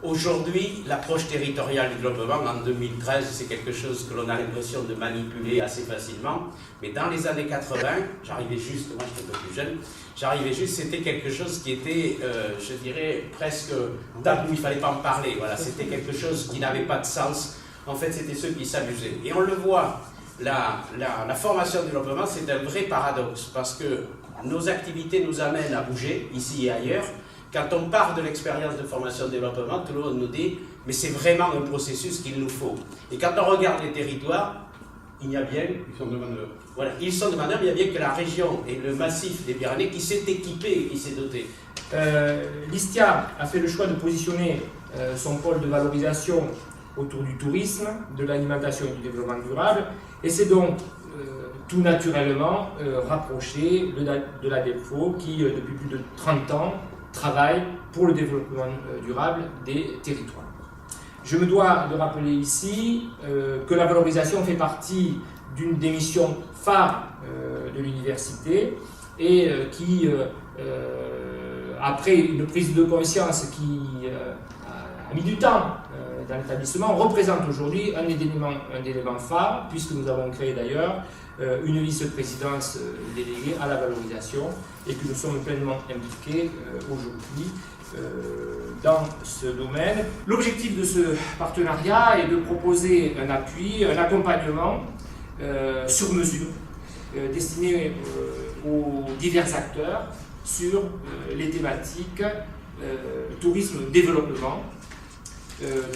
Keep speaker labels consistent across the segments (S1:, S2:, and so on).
S1: Aujourd'hui, l'approche territoriale du développement en 2013, c'est quelque chose que l'on a l'impression de manipuler assez facilement. Mais dans les années 80, j'arrivais juste, moi j'étais un peu plus jeune, c'était quelque chose qui était, je dirais, presque tabou, il ne fallait pas en parler. Voilà, c'était quelque chose qui n'avait pas de sens. En fait, c'était ceux qui s'amusaient. Et on le voit, la formation du développement, c'est un vrai paradoxe, parce que nos activités nous amènent à bouger, ici et ailleurs. Quand on part de l'expérience de formation de développement, tout le monde nous dit « mais c'est vraiment un processus qu'il nous faut ». Et quand on regarde les territoires, il y a bien...
S2: Ils sont demandeurs.
S1: Voilà, ils sont demandeurs, mais il y a bien que la région et le massif des Pyrénées qui s'est équipé et qui s'est doté.
S3: L'ISTIA a fait le choix de positionner son pôle de valorisation autour du tourisme, de l'alimentation et du développement durable, et c'est donc tout naturellement rapproché de la DEFO qui, depuis plus de 30 ans, travaille pour le développement durable des territoires. Je me dois de rappeler ici que la valorisation fait partie d'une des missions phares de l'université et qui, après une prise de conscience qui a mis du temps dans l'établissement, représente aujourd'hui un élément phare, puisque nous avons créé d'ailleurs une vice-présidence déléguée à la valorisation et que nous sommes pleinement impliqués aujourd'hui dans ce domaine. L'objectif de ce partenariat est de proposer un appui, un accompagnement sur mesure destiné aux divers acteurs sur les thématiques tourisme-développement,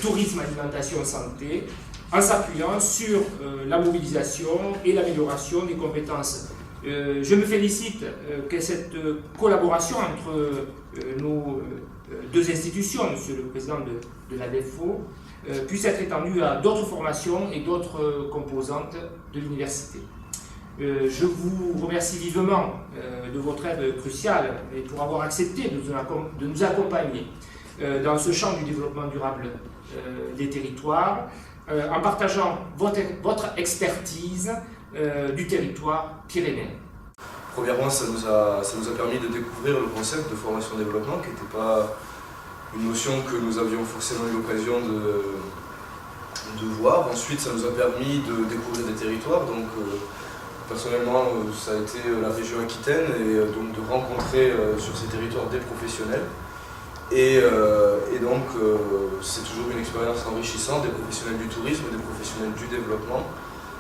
S3: tourisme, alimentation, santé, en s'appuyant sur la mobilisation et l'amélioration des compétences. Je me félicite que cette collaboration entre nos deux institutions, Monsieur le Président de la DEFO, puisse être étendue à d'autres formations et d'autres composantes de l'université. Je vous remercie vivement de votre aide cruciale et pour avoir accepté de nous accompagner dans ce champ du développement durable des territoires, en partageant votre expertise du territoire pyrénéen.
S4: Premièrement, ça nous a permis de découvrir le concept de formation-développement, qui n'était pas une notion que nous avions forcément eu l'occasion de voir. Ensuite, ça nous a permis de découvrir des territoires. Donc, personnellement, ça a été la région Aquitaine, et donc de rencontrer sur ces territoires des professionnels. Et donc, c'est toujours une expérience enrichissante, des professionnels du tourisme, des professionnels du développement,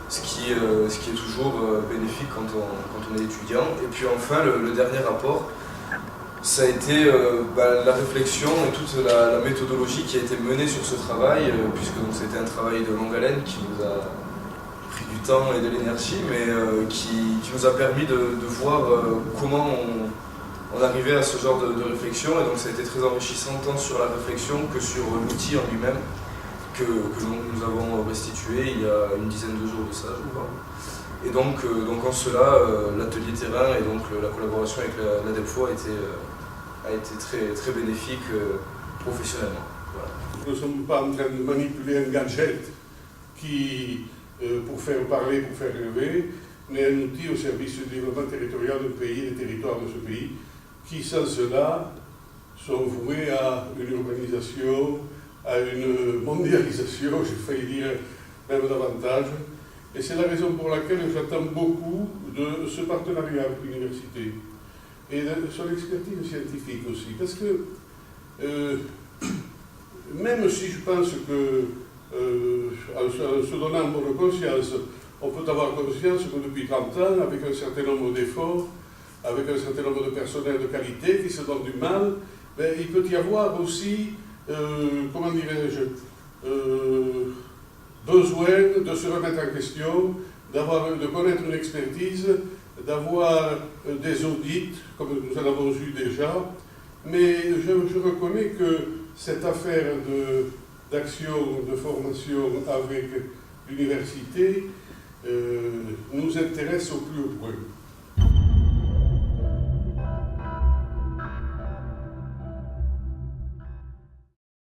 S4: ce qui est toujours bénéfique quand on est étudiant. Et puis enfin, le dernier rapport, ça a été la réflexion et toute la méthodologie qui a été menée sur ce travail, puisque c'était un travail de longue haleine qui nous a pris du temps et de l'énergie, mais qui nous a permis de voir comment on arrivait à ce genre de réflexion, et donc ça a été très enrichissant tant sur la réflexion que sur l'outil en lui-même que nous avons restitué il y a une dizaine de jours de ça, je crois. Et donc en cela, l'atelier terrain et donc la collaboration avec la DEFO a été très, très bénéfique professionnellement. Voilà.
S2: Nous ne sommes pas en train de manipuler un gadget qui, pour faire parler, pour faire rêver, mais un outil au service du développement territorial du pays et des territoires de ce pays, qui sans cela sont voués à une urbanisation, à une mondialisation, j'ai failli dire même davantage. Et c'est la raison pour laquelle j'attends beaucoup de ce partenariat avec l'université et de son expertise scientifique aussi. Parce que même si je pense que en se donnant bonne conscience, on peut avoir conscience que depuis 30 ans, avec un certain nombre d'efforts, avec un certain nombre de personnels de qualité qui se donnent du mal, ben, il peut y avoir aussi, comment dirais-je, besoin de se remettre en question, de connaître une expertise, d'avoir des audits, comme nous en avons eu déjà, mais je reconnais que cette affaire d'action, de formation avec l'université nous intéresse au plus haut point.